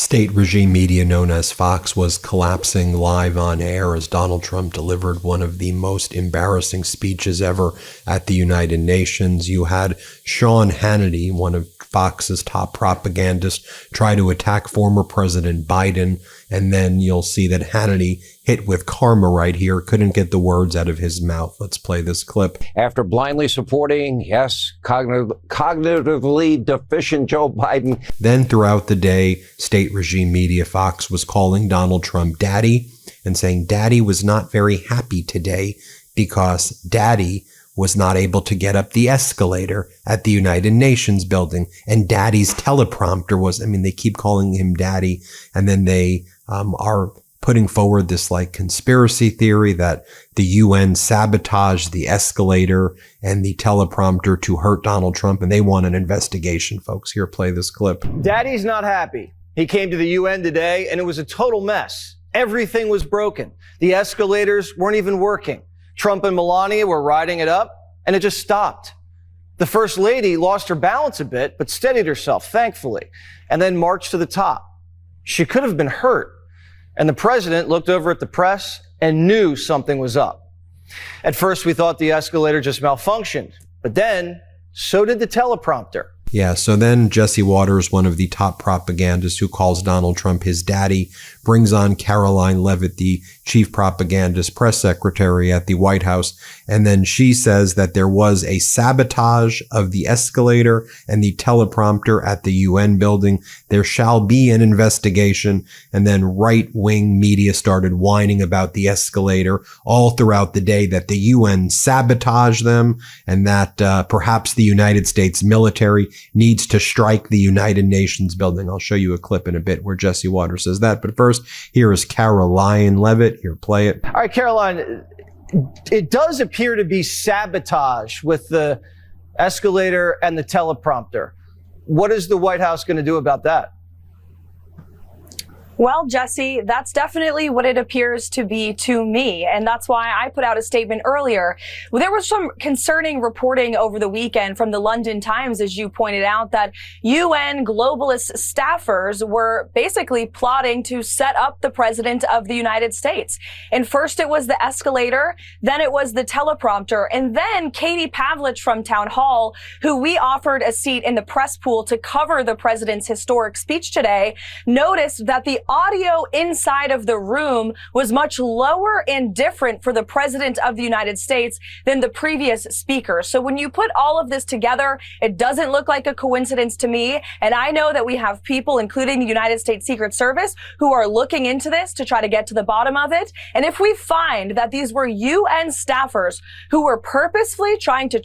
State regime media known as Fox was collapsing live on air as Donald Trump delivered one of the most embarrassing speeches ever at the United Nations. You had Sean Hannity, one of Fox's top propagandists, try to attack former President Biden. And then you'll see that Hannity, hit with karma right here, couldn't get the words out of his mouth. Let's play this clip. After blindly supporting, cognitively deficient Joe Biden. Then throughout the day, state regime media Fox was calling Donald Trump daddy and saying daddy was not very happy today because daddy was not able to get up the escalator at the United Nations building. And daddy's teleprompter was, they keep calling him daddy. And then they are putting forward this conspiracy theory that the UN sabotaged the escalator and the teleprompter to hurt Donald Trump. And they want an investigation, folks. Here, play this clip. Daddy's not happy. He came to the UN today and it was a total mess. Everything was broken. The escalators weren't even working. Trump and Melania were riding it up, and it just stopped. The First Lady lost her balance a bit, but steadied herself, thankfully, and then marched to the top. She could have been hurt, and the president looked over at the press and knew something was up. At first, we thought the escalator just malfunctioned, but then so did the teleprompter. Yeah, so then Jesse Waters, one of the top propagandists who calls Donald Trump his daddy, brings on Caroline Leavitt, the chief propagandist press secretary at the White House. And then she says that there was a sabotage of the escalator and the teleprompter at the UN building. There shall be an investigation. And then right-wing media started whining about the escalator all throughout the day, that the UN sabotaged them and that perhaps the United States military needs to strike the United Nations building. I'll show you a clip in a bit where Jesse Waters says that. But first, here is Caroline Leavitt. Here, play it. All right, Caroline, it does appear to be sabotage with the escalator and the teleprompter. What is the White House going to do about that? Well, Jesse, that's definitely what it appears to be to me. And that's why I put out a statement earlier. There was some concerning reporting over the weekend from the London Times, as you pointed out, that UN globalist staffers were basically plotting to set up the president of the United States. And first it was the escalator, then it was the teleprompter, and then Katie Pavlich from Town Hall, who we offered a seat in the press pool to cover the president's historic speech today, noticed that the audio inside of the room was much lower and different for the president of the United States than the previous speaker. So when you put all of this together, it doesn't look like a coincidence to me. And I know that we have people, including the United States Secret Service, who are looking into this to try to get to the bottom of it. And if we find that these were UN staffers who were purposefully trying to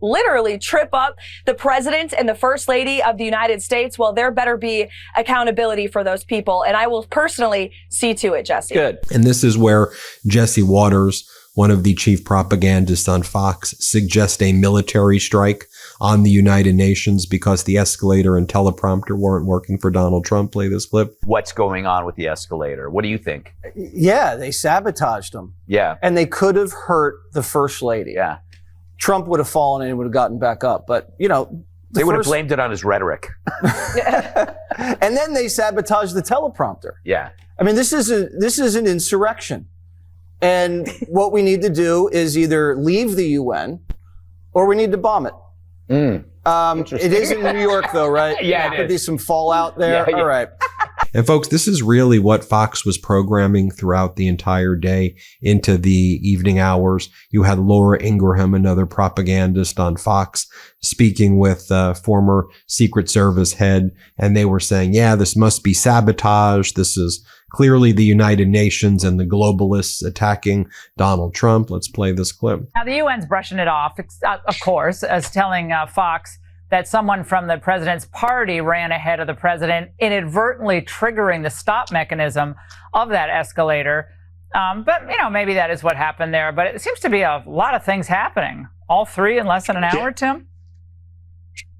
literally trip up the president and the first lady of the United States, well, there better be accountability for those people. And I will personally see to it, Jesse. Good. And this is where Jesse Waters, one of the chief propagandists on Fox, suggests a military strike on the United Nations because the escalator and teleprompter weren't working for Donald Trump. Play this clip. What's going on with the escalator? What do you think? Yeah, they sabotaged them. Yeah. And they could have hurt the First Lady. Yeah. Trump would have fallen and would have gotten back up. But, they would have blamed it on his rhetoric. And then they sabotaged the teleprompter. Yeah. This is an insurrection. And what we need to do is either leave the UN or we need to bomb it. It is in New York, though, right? Yeah, there could be some fallout there. Yeah. All right. And folks, this is really what Fox was programming throughout the entire day into the evening hours. You had Laura Ingraham, another propagandist on Fox, speaking with former Secret Service head. And they were saying, yeah, this must be sabotage. This is clearly the United Nations and the globalists attacking Donald Trump. Let's play this clip. Now, the UN's brushing it off, of course, as telling Fox that someone from the president's party ran ahead of the president, inadvertently triggering the stop mechanism of that escalator. But, maybe that is what happened there. But it seems to be a lot of things happening. All three in less than an hour, Tim?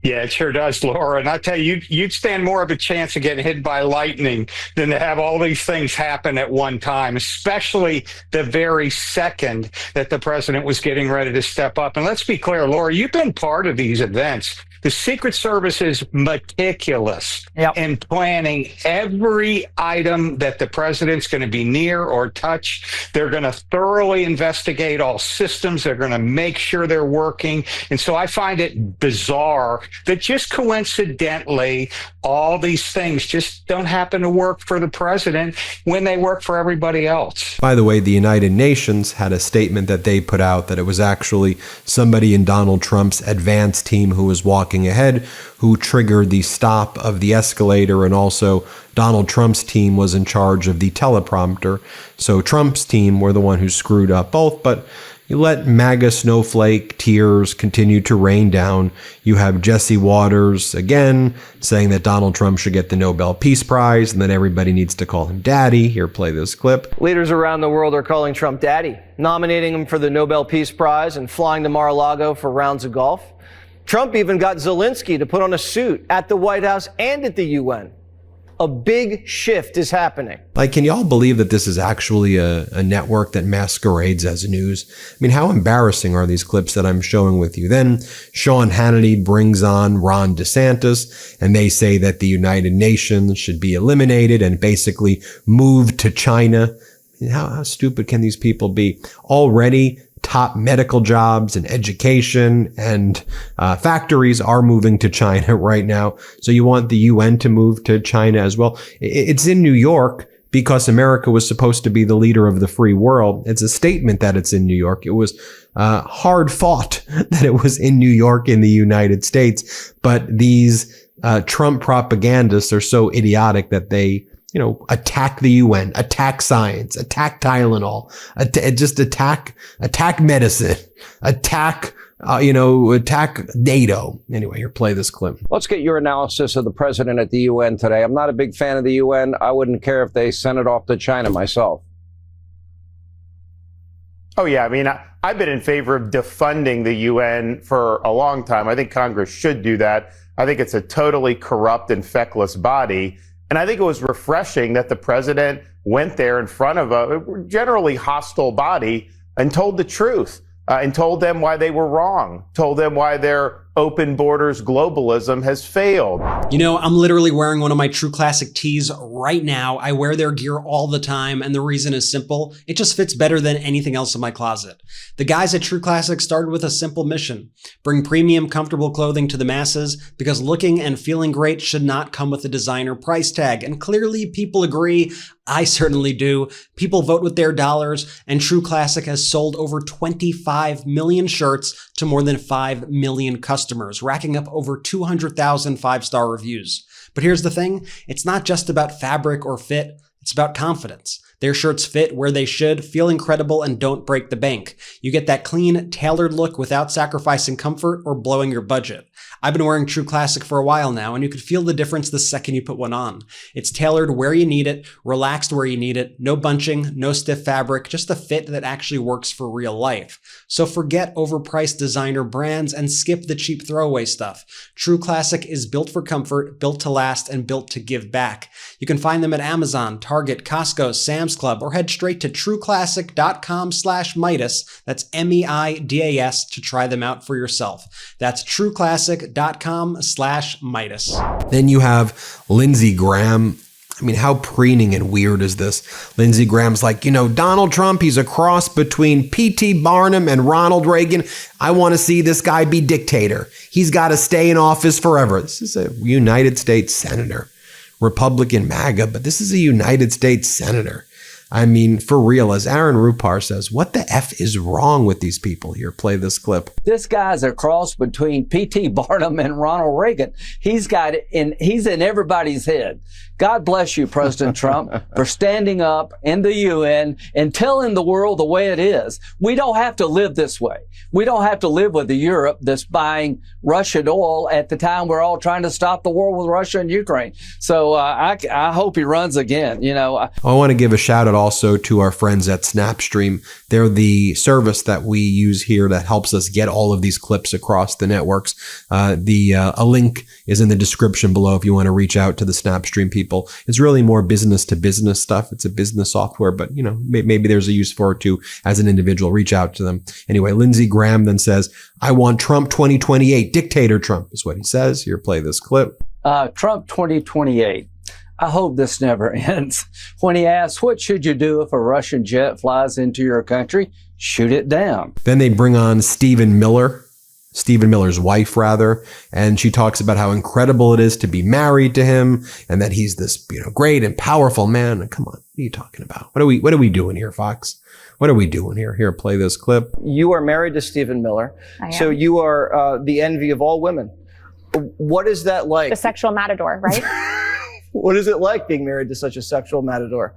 Yeah, it sure does, Laura. And I tell you, you'd stand more of a chance of getting hit by lightning than to have all these things happen at one time, especially the very second that the president was getting ready to step up. And let's be clear, Laura, you've been part of these events The Secret Service is meticulous Yep. in planning every item that the president's going to be near or touch. They're going to thoroughly investigate all systems. They're going to make sure they're working. And so I find it bizarre that just coincidentally, all these things just don't happen to work for the president when they work for everybody else. By the way, the United Nations had a statement that they put out that it was actually somebody in Donald Trump's advance team who was walking ahead who triggered the stop of the escalator, and also Donald Trump's team was in charge of the teleprompter. So Trump's team were the one who screwed up both, but you let MAGA snowflake tears continue to rain down. You have Jesse Waters again saying that Donald Trump should get the Nobel Peace Prize and that everybody needs to call him daddy. Here, play this clip. Leaders around the world are calling Trump daddy, nominating him for the Nobel Peace Prize and flying to Mar-a-Lago for rounds of golf. Trump even got Zelensky to put on a suit at the White House and at the UN. A big shift is happening. Like, can y'all believe that this is actually a network that masquerades as news? I mean, how embarrassing are these clips that I'm showing with you? Then Sean Hannity brings on Ron DeSantis, and they say that the United Nations should be eliminated and basically moved to China. I mean, how stupid can these people be? Already, top medical jobs and education and factories are moving to China right now. So you want the UN to move to China as well. It's in New York because America was supposed to be the leader of the free world. It's a statement that it's in New York. It was hard fought that it was in New York in the United States. But these Trump propagandists are so idiotic that they attack the UN, attack science, attack Tylenol, just attack medicine, attack NATO. Anyway, here, play this clip. Let's get your analysis of the president at the UN today. I'm not a big fan of the UN. I wouldn't care if they sent it off to China myself. Oh, yeah. I mean, I've been in favor of defunding the UN for a long time. I think Congress should do that. I think it's a totally corrupt and feckless body. And I think it was refreshing that the president went there in front of a generally hostile body and told the truth and told them why they were wrong, told them why their open borders globalism has failed. You know, I'm literally wearing one of my True Classic tees right now. I wear their gear all the time, and the reason is simple. It just fits better than anything else in my closet. The guys at True Classic started with a simple mission: bring premium, comfortable clothing to the masses, because looking and feeling great should not come with a designer price tag. And clearly people agree. I certainly do. People vote with their dollars, and True Classic has sold over 25 million shirts to more than 5 million customers, racking up over 200,000 five-star reviews. But here's the thing, it's not just about fabric or fit, it's about confidence. Their shirts fit where they should, feel incredible, and don't break the bank. You get that clean, tailored look without sacrificing comfort or blowing your budget. I've been wearing True Classic for a while now, and you could feel the difference the second you put one on. It's tailored where you need it, relaxed where you need it, no bunching, no stiff fabric, just a fit that actually works for real life. So forget overpriced designer brands and skip the cheap throwaway stuff. True Classic is built for comfort, built to last, and built to give back. You can find them at Amazon, Target, Costco, Sam's Club, or head straight to trueclassic.com/Meidas. That's MEIDAS to try them out for yourself. That's trueclassic.com/Meidas. Then you have Lindsey Graham. I mean, how preening and weird is this? Lindsey Graham's like, Donald Trump, he's a cross between P.T. Barnum and Ronald Reagan. I want to see this guy be dictator. He's got to stay in office forever. This is a United States senator. Republican MAGA, but this is a United States senator. I mean, for real, as Aaron Rupar says, what the F is wrong with these people here? Play this clip. This guy's a cross between P.T. Barnum and Ronald Reagan. He's in everybody's head. God bless you, President Trump, for standing up in the UN and telling the world the way it is. We don't have to live this way. We don't have to live with a Europe that's buying Russian oil at the time we're all trying to stop the war with Russia and Ukraine. So I hope he runs again. I want to give a shout out also to our friends at Snapstream. They're the service that we use here that helps us get all of these clips across the networks. A link is in the description below if you want to reach out to the Snapstream people. It's really more business to business stuff. It's a business software, but maybe there's a use for it too. As an individual, reach out to them. Anyway, Lindsey Graham then says, "I want Trump 2028. Dictator Trump," is what he says. Here, play this clip. Trump 2028. I hope this never ends. When he asks, what should you do if a Russian jet flies into your country? Shoot it down. Then they bring on Stephen Miller's wife, rather, and she talks about how incredible it is to be married to him and that he's this, great and powerful man. And come on, what are you talking about? What are we doing here, Fox? What are we doing here? Here, play this clip. You are married to Stephen Miller, so you are the envy of all women. What is that like? The sexual matador, right? What is it like being married to such a sexual matador?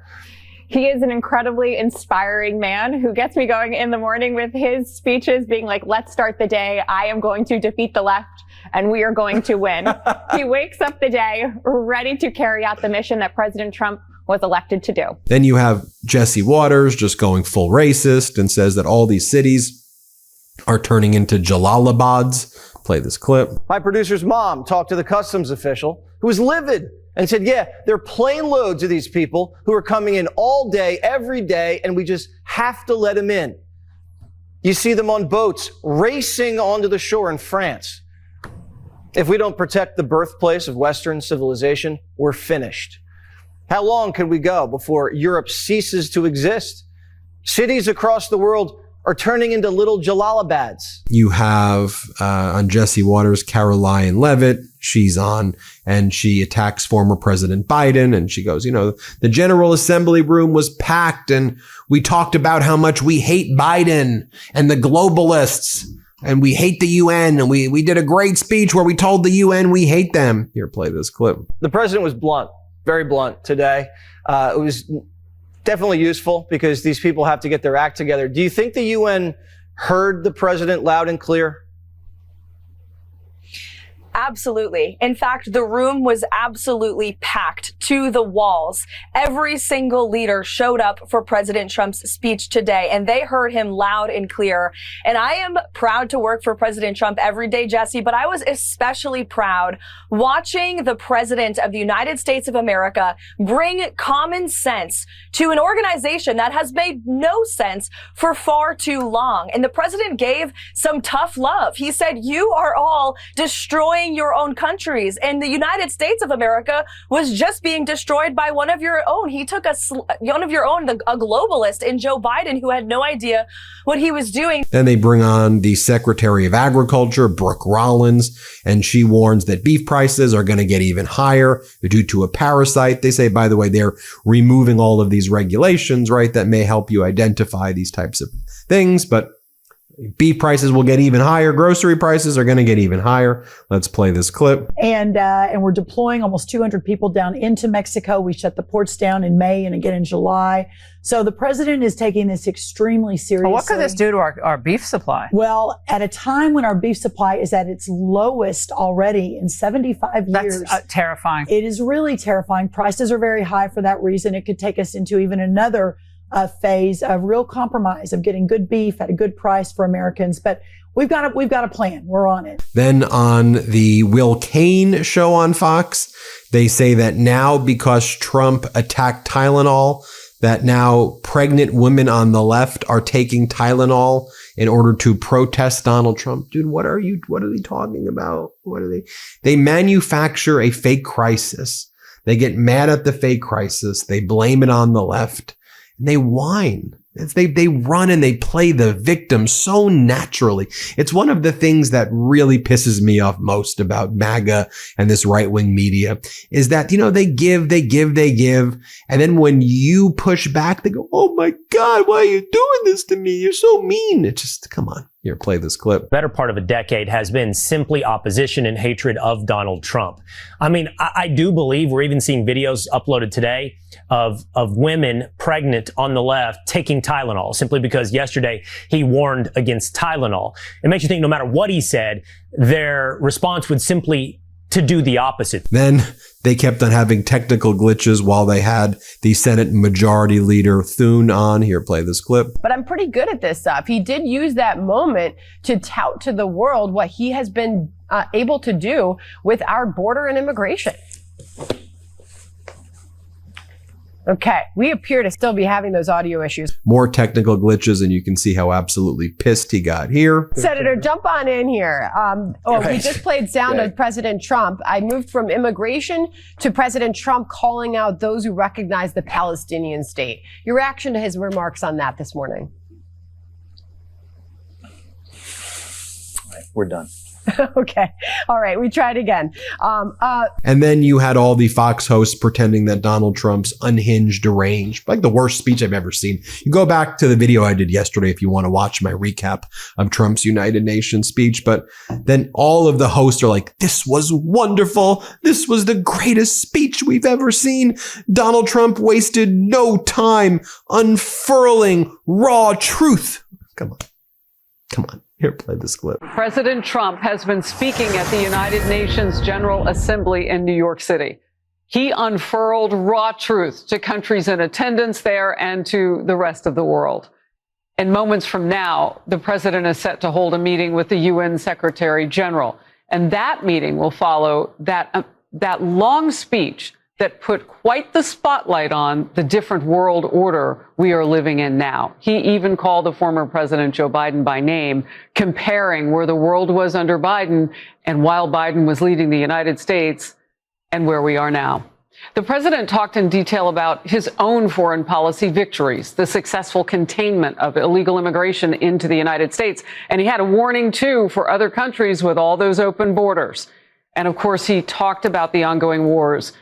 He is an incredibly inspiring man who gets me going in the morning with his speeches being like, let's start the day. I am going to defeat the left and we are going to win. He wakes up the day ready to carry out the mission that President Trump was elected to do. Then you have Jesse Waters just going full racist and says that all these cities are turning into Jalalabads. Play this clip. My producer's mom talked to the customs official who was livid and said, yeah, there are plane loads of these people who are coming in all day, every day, and we just have to let them in. You see them on boats racing onto the shore in France. If we don't protect the birthplace of Western civilization, we're finished. How long can we go before Europe ceases to exist? Cities across the world are turning into little Jalalabads. You have on Jesse Waters, Caroline Leavitt. She's on and she attacks former President Biden. And she goes, the General Assembly room was packed and we talked about how much we hate Biden and the globalists and we hate the UN. And we did a great speech where we told the UN we hate them. Here, play this clip. The president was blunt, very blunt today. It was definitely useful because these people have to get their act together. Do you think the UN heard the president loud and clear? Absolutely. In fact, the room was absolutely packed to the walls. Every single leader showed up for President Trump's speech today, and they heard him loud and clear. And I am proud to work for President Trump every day, Jesse, but I was especially proud watching the President of the United States of America bring common sense to an organization that has made no sense for far too long. And the President gave some tough love. He said, you are all destroying your own countries, and the United States of America was just being destroyed by one of your own. He took one of your own, a globalist in Joe Biden, who had no idea what he was doing. Then they bring on the Secretary of Agriculture, Brooke Rollins, and she warns that beef prices are going to get even higher due to a parasite. They say, by the way, they're removing all of these regulations, right, that may help you identify these types of things, but beef prices will get even higher. Grocery prices are going to get even higher. Let's play this clip. And we're deploying almost 200 people down into Mexico. We shut the ports down in May and again in July. So the president is taking this extremely seriously. Well, what could this do to our beef supply? Well, at a time when our beef supply is at its lowest already in 75 years. That's terrifying. It is really terrifying. Prices are very high for that reason. It could take us into even another phase of real compromise of getting good beef at a good price for Americans. But we've got a plan. We're on it. Then on the Will Cain show on Fox, they say that now because Trump attacked Tylenol, that now pregnant women on the left are taking Tylenol in order to protest Donald Trump. Dude, what are they talking about? They manufacture a fake crisis. They get mad at the fake crisis. They blame it on the left. And they whine. They run and they play the victim so naturally. It's one of the things that really pisses me off most about MAGA and this right-wing media is that, they give. And then when you push back, they go, oh my God, why are you doing this to me? You're so mean. It just, come on. Here, play this clip. Better part of a decade has been simply opposition and hatred of Donald Trump. I mean, I do believe we're even seeing videos uploaded today of women pregnant on the left taking Tylenol simply because yesterday he warned against Tylenol. It makes you think no matter what he said, their response would simply to do the opposite. Then they kept on having technical glitches while they had the Senate Majority Leader Thune on. Here, play this clip. But I'm pretty good at this stuff. He did use that moment to tout to the world what he has been able to do with our border and immigration. Okay, we appear to still be having those audio issues. More technical glitches, and you can see how absolutely pissed he got here. Senator, jump on in here. We just played sound of President Trump. I moved from immigration to President Trump calling out those who recognize the Palestinian state. Your reaction to his remarks on that this morning? We're done. Okay. All right. We tried again. And then you had all the Fox hosts pretending that Donald Trump's unhinged, deranged, like the worst speech I've ever seen. You go back to the video I did yesterday if you want to watch my recap of Trump's United Nations speech. But then all of the hosts are like, this was wonderful. This was the greatest speech we've ever seen. Donald Trump wasted no time unfurling raw truth. Come on. Come on. Here, play this clip. President Trump has been speaking at the United Nations General Assembly in New York City. He unfurled raw truth to countries in attendance there and to the rest of the world. And moments from now, the president is set to hold a meeting with the UN Secretary General. And that meeting will follow that long speech that put quite the spotlight on the different world order we are living in now. He even called the former President Joe Biden by name, comparing where the world was under Biden and while Biden was leading the United States and where we are now. The president talked in detail about his own foreign policy victories, the successful containment of illegal immigration into the United States. And he had a warning, too, for other countries with all those open borders. And, of course, he talked about the ongoing wars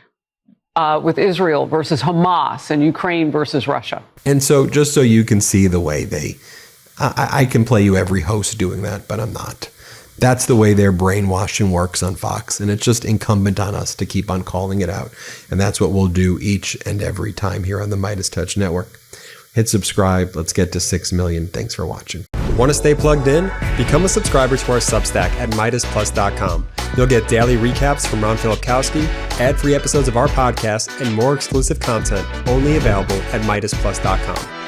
with Israel versus Hamas and Ukraine versus Russia. And so just so you can see the way I can play you every host doing that, but I'm not. That's the way their brainwashing works on Fox. And it's just incumbent on us to keep on calling it out. And that's what we'll do each and every time here on the MeidasTouch Network. Hit subscribe. Let's get to 6 million. Thanks for watching. Want to stay plugged in? Become a subscriber to our Substack at MeidasPlus.com. You'll get daily recaps from Ron Filipkowski, ad-free episodes of our podcast, and more exclusive content only available at MeidasPlus.com.